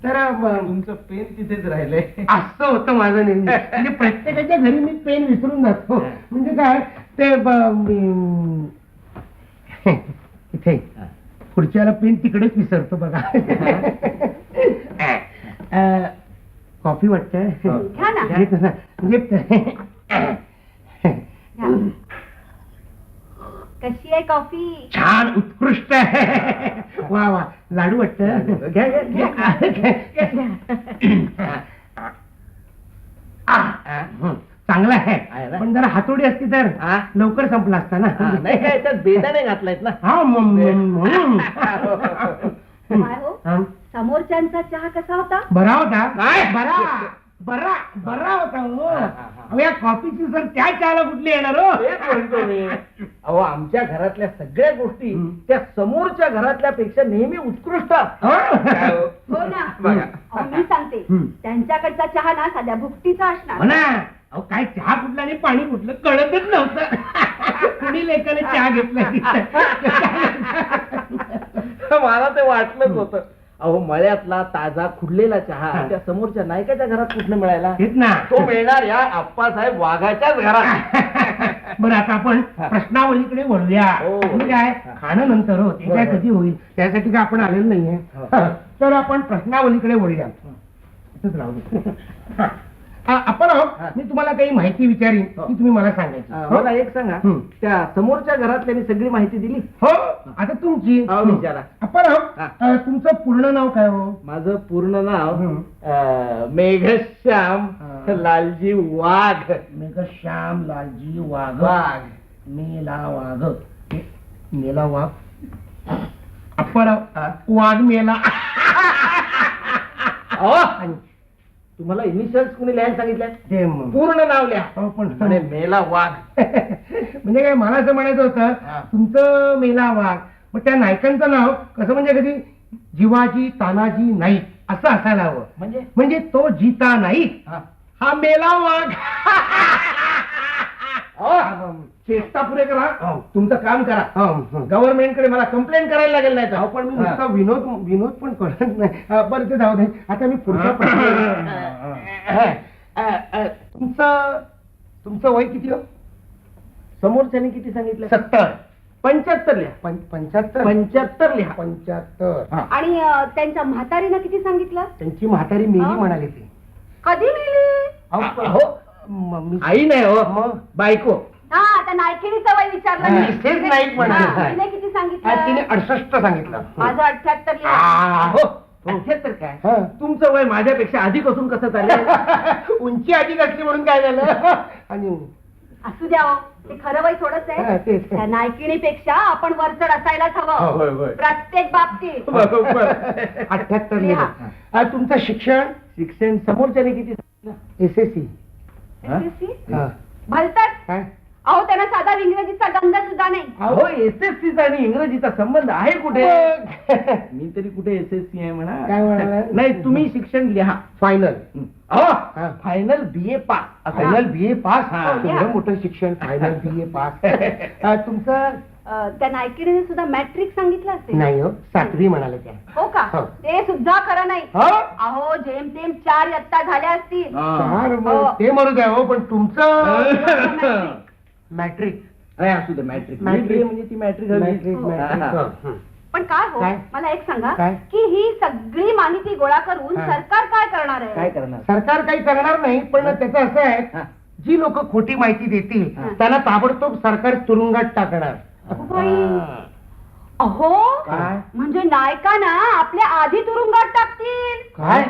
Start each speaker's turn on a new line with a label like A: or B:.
A: तर
B: तुमचं पेन तिथेच राहिलंय.
A: असं होतं माझं नेहमी. म्हणजे प्रत्येकाच्या घरी मी पेन विसरून जातो. म्हणजे काय ते इथे पुढच्याला पेन तिकडेच विसरतो बघा. कॉफी वाटतंय. म्हणजे
C: कशी आहे कॉफी?
A: छान उत्कृष्ट आहे. वा वा लाडू वाटत. चांगला आहे पण जरा हातोडी असती तर लवकर संपला असता ना.
B: नाही काय त्यात बेदाणे घातलायत ना.
A: हा म्हणून
C: काय हो? समोरच्यांचा चहा कसा होता?
A: बरा होता. बरा बरा बरा होता हो. या कॉफीची सर त्या चहाला कुठली येणार हो?
B: तेच म्हणतो मी. अहो आमच्या घरातल्या सगळ्या गोष्टी त्या समोरच्या घरातल्या पेक्षा नेहमी उत्कृष्ट असतात.
C: हो ना. अहो, मी सांगते त्यांच्याकडचा चहा ना साध्या भुकटीचा
A: हो
C: असणार.
A: ना. अहो काय चहा कुठला आणि पाणी कुठलं कळतच नव्हतं. कुणी लेखाने चहा घेतला.
B: मला ते वाटलंच होतं. अहो मळ्यातला ताजा खुडलेला चहा त्या समोरच्या नायकाच्या घरात कुठनं मिळायला?
A: तेच ना.
B: तो मिळणार या आप्पासाहेब वाघाच्याच घरात.
A: बरं आता आपण प्रश्नावलीकडे वळूया. म्हणजे काय खाणं नंतर हो ते काय कधी होईल त्यासाठी काय आपण आलेलो नाहीये. तर आपण प्रश्नावलीकडे वळूया. इथंच राहू दे. आपण मी तुम्हाला काही माहिती विचारीन की तुम्ही मला सांगायची.
B: मला एक सांगा त्या समोरच्या घरातल्यानी सगळी माहिती दिली?
A: हो आता तुमची
B: विचारा.
A: आपण तुमचं पूर्ण नाव काय हो?
B: माझं पूर्ण नाव मेघश्याम लालजी वाघ.
A: मेघश्याम लालजी वाघ.
B: वाघ.
A: मेला वाघ. मेला वाघ. आपण वाघ मेला.
B: तुम्हाला इनिशियल्स कुणी लिहायला सांगितलं?
A: ते
B: पूर्ण नाव लिहा.
A: पण
B: म्हणे मेला वाघ.
A: म्हणजे काय मला असं म्हणायचं होतं तुमचं मेला वाघ मग त्या नायकांचं नाव कसं म्हणजे कधी जीवाजी तानाजी नाईक असं असायला हवं. म्हणजे तो जीता नाईक हा मेला वाघ.
B: चेष्टा पुरे करा. तुमचं काम करा. गव्हर्नमेंट कडे मला कंप्लेंट करायला लागेल नाही तर.
A: पण मी नुसता विनोद पण करत नाही. बरं ते जाऊ दे. आता मी पुढचा प्रश्न. तुमचं वय किती हो?
B: समोरच्याने किती सांगितलं?
A: 70.
B: 75 लिहा.
A: 75
B: लिहा.
A: 75.
C: आणि त्यांच्या म्हातारीनं किती सांगितलं?
A: त्यांची म्हातारी मेली म्हणाली ती.
C: कधी मेली?
B: आई नाही हो मग बायको.
C: हा त्या नायकिणीचं वय विचारलं.
A: तेच नाईक म्हणाले.
C: तिने किती सांगितलं?
A: तिने 68 सांगितलं.
C: माझं 78 लिहा.
B: 78 काय? तुमचं वय माझ्यापेक्षा अधिक असून कसं चालेल?
A: उंची अधिक असली म्हणून काय झालं? आणि
C: असू द्या ते खरं वय थोडंच आहे. त्या नायकिणीपेक्षा आपण वरचढ असायलाच हवं प्रत्येक बाबतीत.
A: 78 लिहिलं. तुमचं शिक्षण
B: समोरच्याने किती?
A: SSC.
C: भलतात
A: काय?
C: अहो त्यांना साधा इंग्रजीचा गंध सुद्धा नाही.
B: अहो SSCचा आणि इंग्रजीचा संबंध आहे कुठे? मी तरी कुठे SSC आहे म्हणा.
A: काय म्हणाला?
B: नाही तुम्ही शिक्षण लिहा.
A: Final.
B: Final BA pass.
A: Final BA pass.
C: लिहा.
A: मोठं शिक्षण. Final BA pass. तुमचं
C: त्या नायकिणीने सुद्धा मॅट्रिक सांगितलं असेल.
A: नाही हो 7वी म्हणाले त्या.
C: हो का? ते सुद्धा खरं नाही. अहो जेमतेम 4 इयत्ता झाल्या असतील.
A: ते म्हणू द्या हो पण तुमचं मॅट्रिक.
B: असू दे मॅट्रिक. म्हणजे ती मॅट्रिक.
C: पण काय हो मला एक सांगा की ही सगळी माहिती गोळा करून सरकार काय करणार आहे?
B: काय करणार?
A: सरकार काही करणार नाही पण त्याचं असं आहे जी लोक खोटी माहिती देतील त्यांना ताबडतोब सरकार तुरुंगात टाकणार.
C: अहो म्हणजे नायकांना आपल्या आधी तुरुंगात टाकतील.
A: काय?